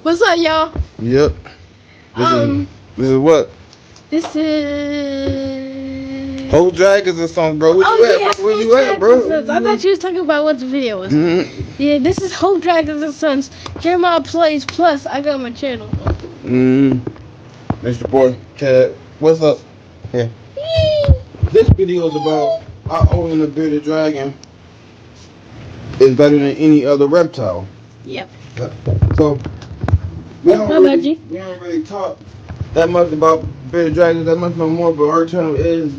What's up, y'all? Yep. This is what? This is Whole Dragons or something, bro. Where you at, bro? Where you at, bro? I thought you was talking about what the video was. Yeah, this is Whole Dragons and Sons. Jeremiah Plays Plus. I got my channel. Mr. Boy, Cat. What's up? Yeah. This video is about how owning a bearded dragon is better than any other reptile. Yep. So we don't really talk that much about bearded dragons that much no more, but our channel is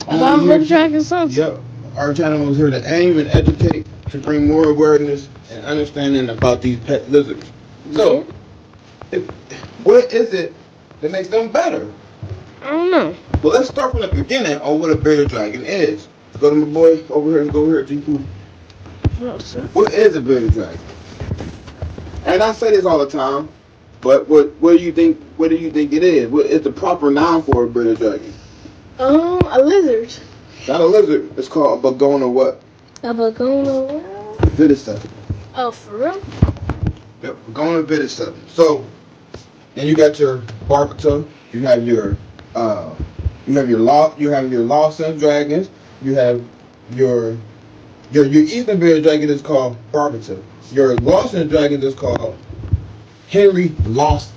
about Whole Dragons Sons. Yep. Our channel is here to aim and educate, to bring more awareness and understanding about these pet lizards. So, what is it that makes them better? I don't know. Well, let's start from the beginning on what a bearded dragon is. Go to my boy over here and go here, G2. What is a bearded dragon? And I say this all the time, but what do you think? What do you think it is? What is the proper noun for a bearded dragon? A lizard. Not a lizard. It's called a bagona what? A bagona. Viticep. Oh, for real? Yep, bagona viticep. So, then you got your barbato. You have your Lawson dragons. You have your eastern bearded dragon is called barbato. Your Lawson dragon is called Henry Lawson.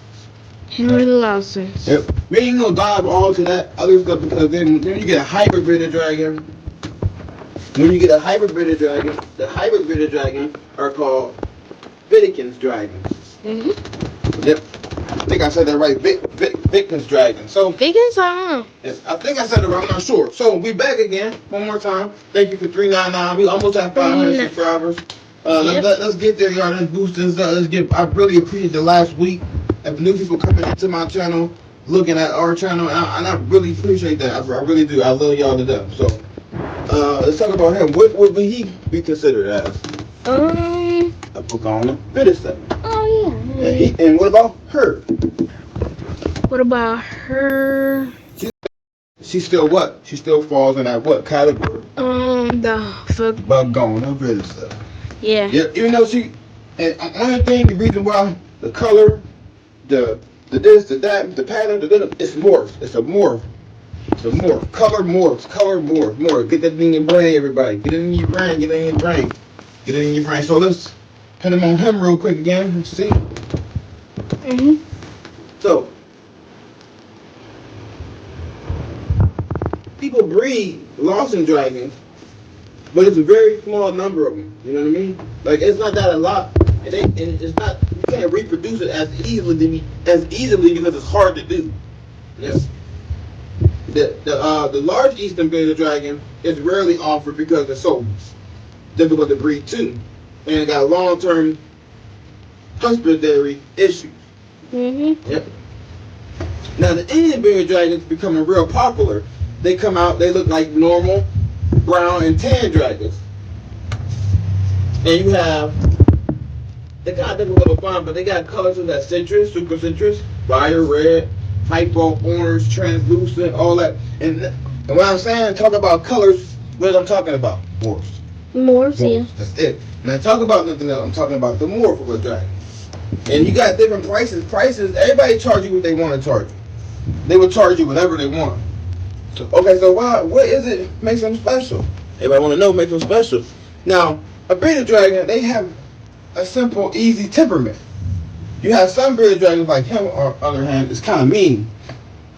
Henry Lawson. Yep. We ain't gonna dive all to that other stuff because then you get a hybrid bearded dragon. When you get a hybrid bearded dragon, the hybrid bearded dragon are called Vitican's dragons. Yep. I think I said that right. Vitican's dragon. So Vitican's, I don't know. Yes, I think I said it right. I'm not sure. So we back again one more time. Thank you for 399. We almost have 500 subscribers. Let's get there, y'all. Let's boost this up. I really appreciate the last week of new people coming into my channel, looking at our channel, and I really appreciate that. I really do. I love y'all to death. So let's talk about him. What would he be considered as? A bagona viticep. Oh yeah. And what about her? What about her? She still what? She still falls in that what category? The bagona viticep. Yeah. Yeah. Even though and one thing, the reason why the color, the this, the that, the pattern, it's morph. It's a morph. It's a morph. Color morphs. More. Get that thing in your brain, everybody. Get it in your brain. So let's put him on him real quick again. Let's see. So people breed Lawson dragons, but it's a very small number of them. You know what I mean? Like it's not that a lot. It's not. You can't reproduce it as easily because it's hard to do. Yes. The large eastern bearded dragon is rarely offered because it's so difficult to breed too, and it got long-term husbandry issues. Yep. Now the Indian bearded dragons becoming real popular. They come out. They look like normal brown and tan dragons, and you have. They got different little fun, but they got colors of that citrus, super citrus, fire red, hypo orange, translucent, all that. And when I'm saying talk about colors, what I'm talking about? Morphs, yeah. That's it. When I talk about nothing else, I'm talking about the morph of a dragon. And you got different prices. Everybody charge you what they want to charge you. They will charge you whatever they want. Okay, so what is it makes them special? Everybody want to know what makes them special. Now, a bearded dragon, they have a simple, easy temperament. You have some bearded dragons like him, on the other hand, is kind of mean.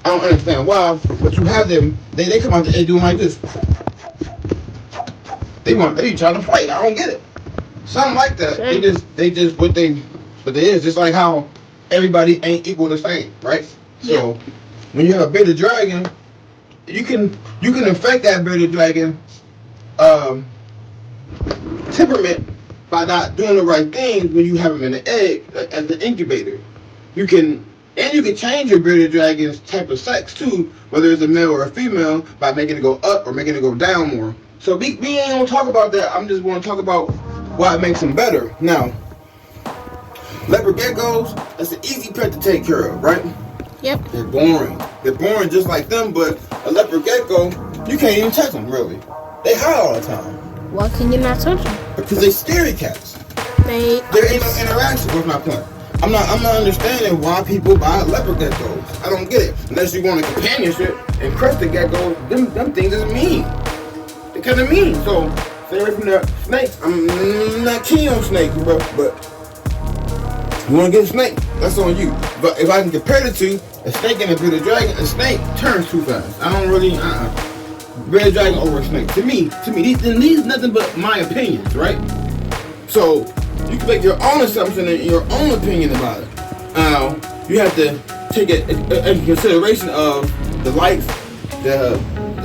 I don't understand why, but you have them. They come out and doing like this. They trying to fight. I don't get it. Something like that. They just what they is just like how everybody ain't equal the same, right? Yeah. So when you have a bearded dragon, you can affect that bearded dragon temperament by not doing the right things when you have them in the egg as the incubator. You can change your bearded dragon's type of sex too, whether it's a male or a female, by making it go up or making it go down more. So we ain't gonna talk about that. I'm just gonna talk about why it makes them better. Now, leopard geckos, that's an easy pet to take care of, right? Yep. They're boring just like them, but a leopard gecko, you can't even touch them really. They hide all the time. Why can you not touch them? Because they scary cats. There ain't no interaction with my plant. I'm not understanding why people buy leopard geckos. I don't get it. Unless you want a companionship, and crested geckos, them things is mean. They kind of mean. So stay away from the snakes. I'm not keen on snakes, bro. But you want to get a snake, that's on you. But if I can compare the two, a snake and a bearded dragon, a snake turns too fast. I don't really, bearded dragon over a snake. To me, these nothing but my opinions, right? So you can make your own assumption and your own opinion about it. Now, you have to take it into consideration of the life, the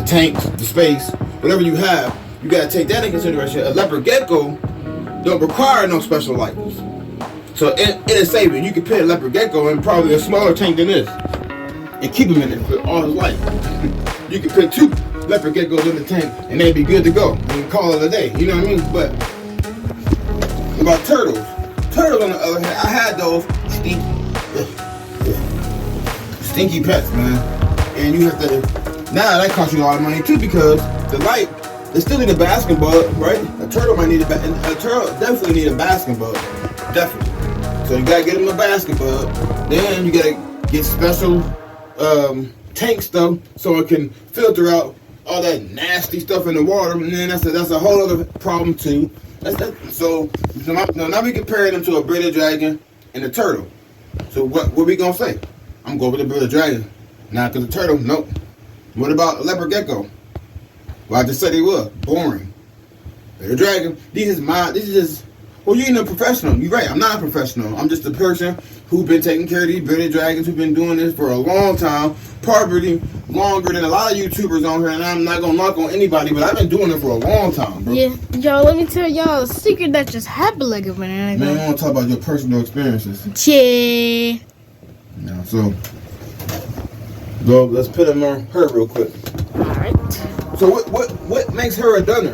tanks, the space, whatever you have. You gotta take that in consideration. A leopard gecko don't require no special lights. So it'll save you. You can put a leopard gecko in probably a smaller tank than this and keep him in it for all his life. You can put 2 leopard geckos in the tank and they'd be good to go. You can call it a day. You know what I mean? But about turtles. Turtles on the other hand, I had those stinky pets, man. And you have to, now that costs you a lot of money too because the light, they still need a basking bulb, right? A turtle might need a turtle definitely need a basking bulb. Definitely. So you gotta get them a basket bulb. Then you gotta get special tank stuff so it can filter out all that nasty stuff in the water. And then that's a whole other problem too. So now we compare them to a bearded dragon and a turtle. So what we gonna say? I'm going with the bearded dragon. Now because the turtle, nope. What about a leopard gecko? Well, I just said he was boring. Bearded dragon. This is just. Well, you ain't a professional. You're right. I'm not a professional. I'm just a person who's been taking care of these bearded dragons, who's been doing this for a long time, probably longer than a lot of YouTubers on here. And I'm not gonna knock on anybody, but I've been doing it for a long time, bro. Yeah, y'all. Let me tell y'all a secret that just happened like a minute ago. Man, I want to talk about your personal experiences. Yeah. Yeah. So, go. Let's put him on her real quick. All right. So what makes her a dunner?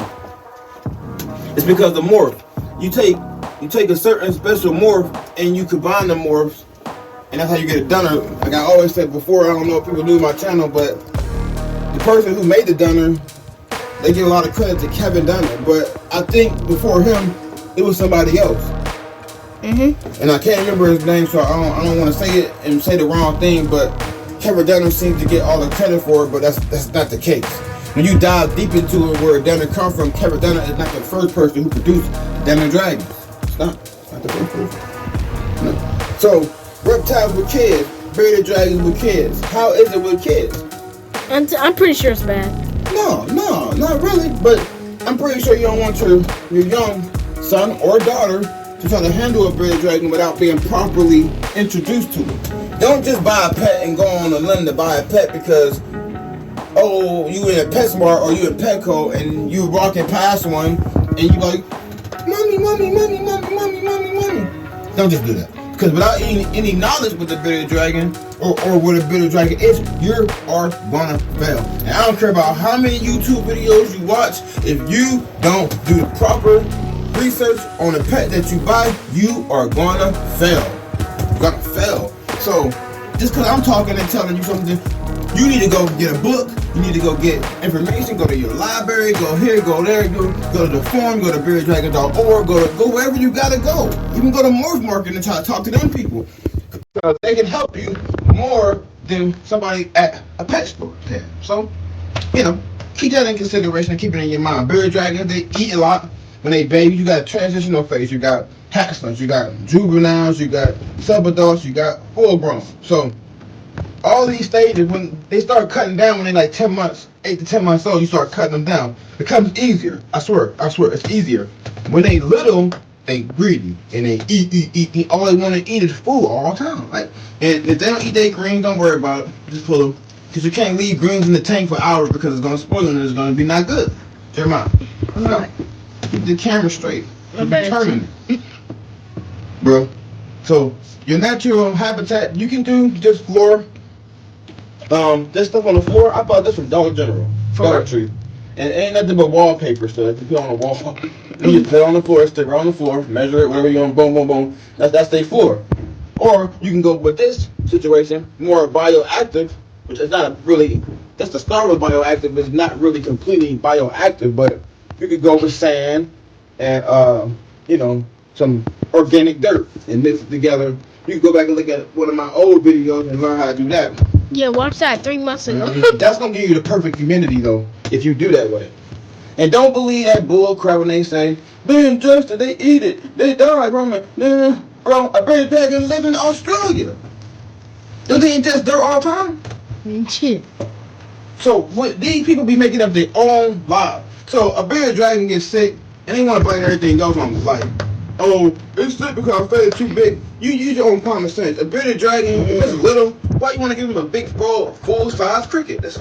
It's because the morph. You take a certain special morph and you combine the morphs, and that's how you get a dunner. Like I always said before, I don't know if people do my channel, but the person who made the dunner, they give a lot of credit to Kevin Dunner, but I think before him, it was somebody else. And I can't remember his name, so I don't want to say it and say the wrong thing, but Kevin Dunner seems to get all the credit for it, but that's not the case. When you dive deep into it, where Dunner comes from, Kevin Dunner is not the first person who produced Dunner Dragons. It's not the first person. No. So, reptiles with kids, bearded dragons with kids. How is it with kids? I'm pretty sure it's bad. No, not really. But I'm pretty sure you don't want your young son or daughter to try to handle a bearded dragon without being properly introduced to it. Don't just buy a pet and go on a limb to buy a pet because you in a PetSmart or you in Petco and you walking past one and you like, mommy. Don't just do that. Because without any knowledge with the bearded dragon or what a bearded dragon is, you are gonna fail. And I don't care about how many YouTube videos you watch, if you don't do the proper research on the pet that you buy, you are gonna fail. You're gonna fail. So just because I'm talking and telling you something, you need to go get a book. You need to go get information. Go to your library. Go here. Go there. Go to the forum. Go to bearddragon.org. Go wherever you gotta go. You can go to Morph Market and try to talk to them people because they can help you more than somebody at a pet store can. So, keep that in consideration and keep it in your mind. Bearded dragons, they eat a lot when they baby. You got a transitional phase. You got hatchlings. You got juveniles. You got subadults. You got full grown. So all these stages, when they start cutting down when they're like 10 months, 8 to 10 months old, you start cutting them down. It becomes easier. I swear, it's easier. When they little, they greedy and they eat. All they want to eat is food all the time. And if they don't eat their greens, don't worry about it. Just pull them. Because you can't leave greens in the tank for hours because it's going to spoil and it's going to be not good. Jeremiah. No. Keep the camera straight. Keep determined. Bro. So, your natural habitat, you can do just floor. This stuff on the floor, I bought this from Dollar General. Dollar Tree. And it ain't nothing but wallpaper stuff. You put on the wall. You just put it on the floor, stick it on the floor, measure it, whatever you want, boom. That's their floor. Or you can go with this situation, more bioactive, which is not really, that's the start with bioactive, it's not really completely bioactive, but you could go with sand and, some organic dirt and mix it together You can go back and look at one of my old videos and learn how to do that. Yeah, watch that 3 months ago. That's gonna give you the perfect humidity though, if you do that way. And don't believe that bull crap when they say, they ingested, they eat it, they die from it. Bro, a bear dragon live in Australia. Do they ingest dirt all the time? Shit. So what these people be making up their own vibe. So a bearded dragon gets sick and they want to blame everything else on like, oh, it's sick because I fed it too big. You use your own common sense. A bearded dragon, if it's little, why you want to give him a big full-size cricket? That's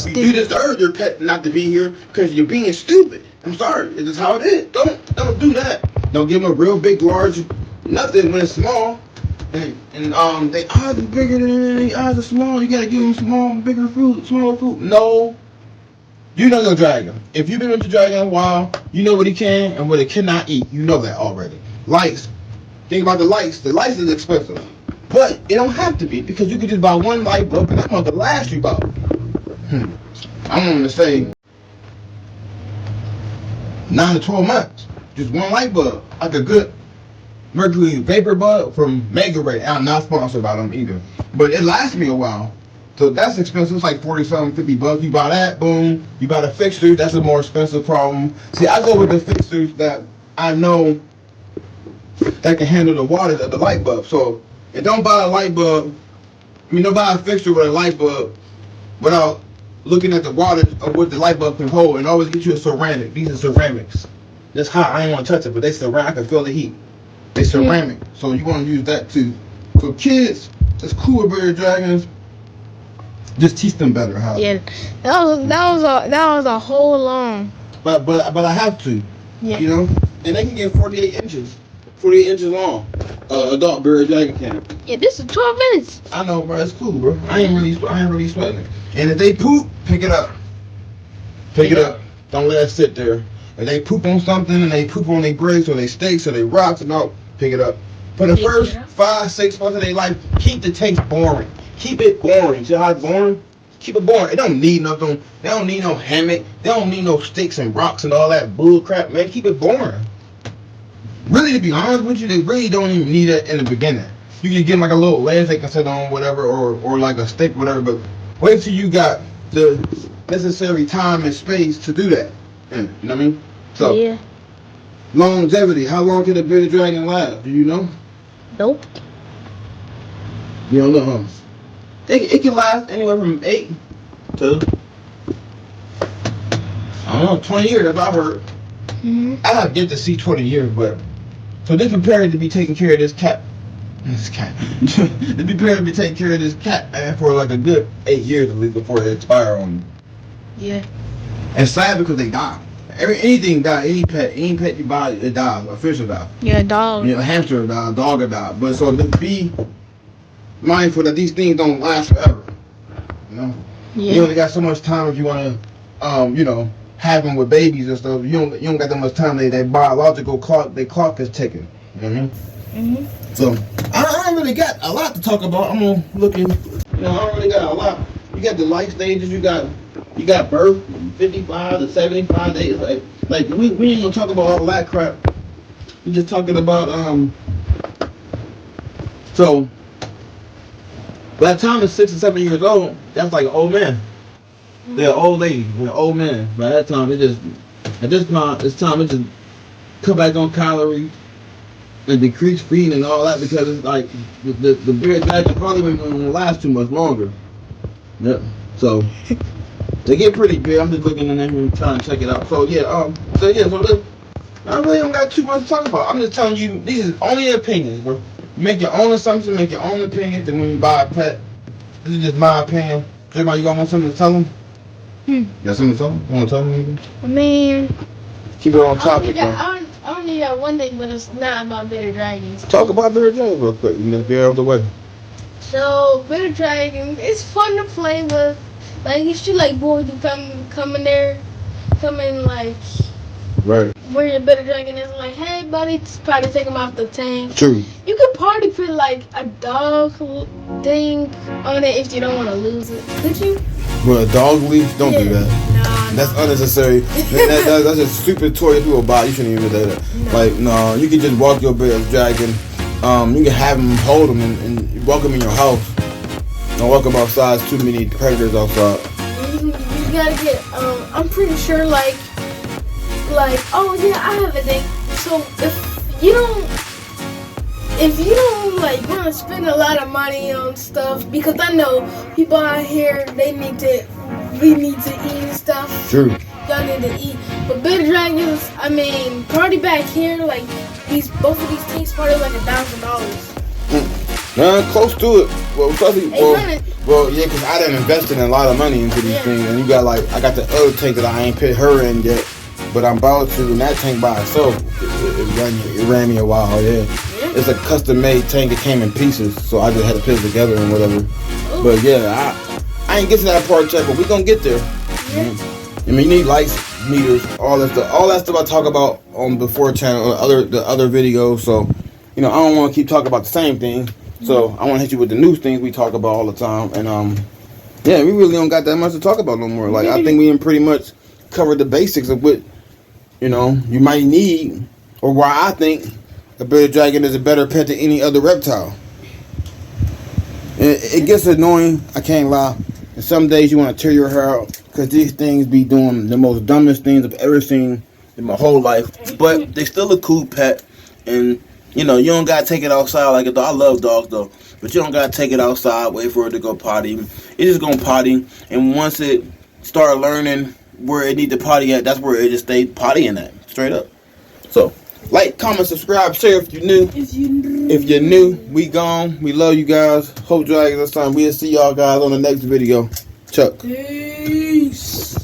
you do this to urge your pet not to be here because you're being stupid. I'm sorry, it's just how it is. Don't do that. Don't give him a real big, large nothing when it's small. And they eyes are bigger than the eyes are small. You gotta give them small, bigger food, smaller food. No, you know your dragon. If you've been with your dragon a while, you know what he can and what he cannot eat. You know that already. Lights. Think about the lights. The lights is expensive, but it don't have to be because you could just buy one light bulb and that one could last you about. I'm going to say 9 to 12 months. Just one light bulb, like a good mercury vapor bulb from Mega Ray. I'm not sponsored by them either, but it lasts me a while. So that's expensive. It's like 40-something, $50. You buy that, boom. You buy the fixtures. That's a more expensive problem. See, I go with the fixtures that I know that can handle the wattage of the light bulb. So, and don't buy a light bulb. Don't buy a fixture with a light bulb without looking at the wattage of what the light bulb can hold. And always get you a ceramic. These are ceramics. That's hot. I ain't want to touch it, but they ceramic. I can feel the heat. They ceramic. So you want to use that too. For kids, it's cool with bearded dragons. Just teach them better how. Yeah, that was a whole long. But I have to. Yeah. You know, and they can get 48 inches long. Adult bearded dragon can. Yeah, this is 12 minutes. I know, bro. It's cool, bro. I ain't really sweating it. And if they poop, pick it up. Pick it up. Don't let it sit there. If they poop on something and they poop on their bricks or their steaks or their rocks and all, pick it up. For the first 5-6 months of their life, keep the taste boring. Keep it boring. See how it's boring? Keep it boring. It don't need nothing. They don't need no hammock. They don't need no sticks and rocks and all that bull crap, man. Keep it boring. Really, to be honest with you, they really don't even need it in the beginning. You can get like a little ledge they can sit on, whatever, or like a stick, whatever. But wait till you got the necessary time and space to do that. You know what I mean? So, yeah. Longevity. How long can a bearded dragon last? Do you know? Nope. You don't know, huh? It can last anywhere from 8 to, I don't know, 20 years, if I've heard. Mm-hmm. I have yet to see 20 years, but, so they're prepared to be taking care of this cat. They're prepared to be taking care of this cat, man, for like a good 8 years at least before they expire on you. Yeah. And sad because they die. Anything die, any pet you buy, it dies. A fish will die. Yeah, dog. A hamster will die, a dog will die. But so to be mindful that these things don't last forever. You know? Yeah. You only got so much time if you want to, have them with babies and stuff. You don't got that much time. That biological clock, their clock is ticking. You know what I mean? Mm-hmm. So I don't really got a lot to talk about. I'm looking. I don't really got a lot. You got the life stages. You got birth, 55 to 75 days. Like we ain't gonna talk about all that crap. We just talking about So by the time it's 6 or 7 years old, that's like an old man. They're an old lady, they're an old man. By that time, it's time to just cut back on calories and decrease feeding and all that because it's like the bearded dragon probably ain't gonna last too much longer. Yep. So they get pretty big. I'm just looking in there and trying to check it out. So I really don't got too much to talk about. I'm just telling you, these is only opinions, bro. Make your own assumption, make your own opinion. Then when you buy a pet, this is just my opinion. Everybody, you want something to tell them? You got something to tell them? You want to tell them anything? I mean, keep it on topic, bro. I only got one thing, but it's not about bearded dragons. Talk about bearded dragons real quick. You just be out of the way. So bearded dragon, it's fun to play with. Like you should like boys who come in like right where your bearded dragon is like, hey buddy, probably take him off the tank. True. You could probably put like a dog thing on it if you don't want to lose it. Could you? Well, a dog leash? Don't do that. No. That's unnecessary. That's a stupid toy that people buy. You shouldn't even do that. No. Like, no, you can just walk your bearded dragon You can have them, hold them, and welcome in your house. Don't welcome outside. Too many predators outside. You gotta get. I'm pretty sure like. Oh yeah, I have a thing. So if you don't like want to spend a lot of money on stuff, because I know people out here we need to eat and stuff. True. Y'all need to eat. But big dragons, I mean, party back here, like both of these things started like $1,000. Close to it. Well, yeah, because I done invested a lot of money into these things, and you got I got the other tank that I ain't put her in yet, but I'm about to, and that tank by itself, it ran me a while, yeah. It's a custom-made tank. It came in pieces, so I just had to put it together and whatever. Ooh. But yeah, I ain't get to that part yet, but we gonna get there. Yeah. I mean, you need lights, meters, all that stuff I talk about on before channel, the other videos. So, I don't want to keep talking about the same thing. So I want to hit you with the new things we talk about all the time. And yeah, we really don't got that much to talk about no more. Like, I think we pretty much covered the basics of what you might need, or why I think a bearded dragon is a better pet than any other reptile. It gets annoying, I can't lie. And some days you want to tear your hair out because these things be doing the most dumbest things I've ever seen in my whole life. But they still a cool pet, and you don't gotta take it outside like a dog. I love dogs though, but you don't gotta take it outside, wait for it to go potty. It's just gonna potty, and once it start learning where it need to potty at, that's where it just stay pottying at, straight up. So, like, comment, subscribe, share if you're new. If you're new, we gone. We love you guys. Hope you like this time. We'll see y'all guys on the next video. Chuck. Peace.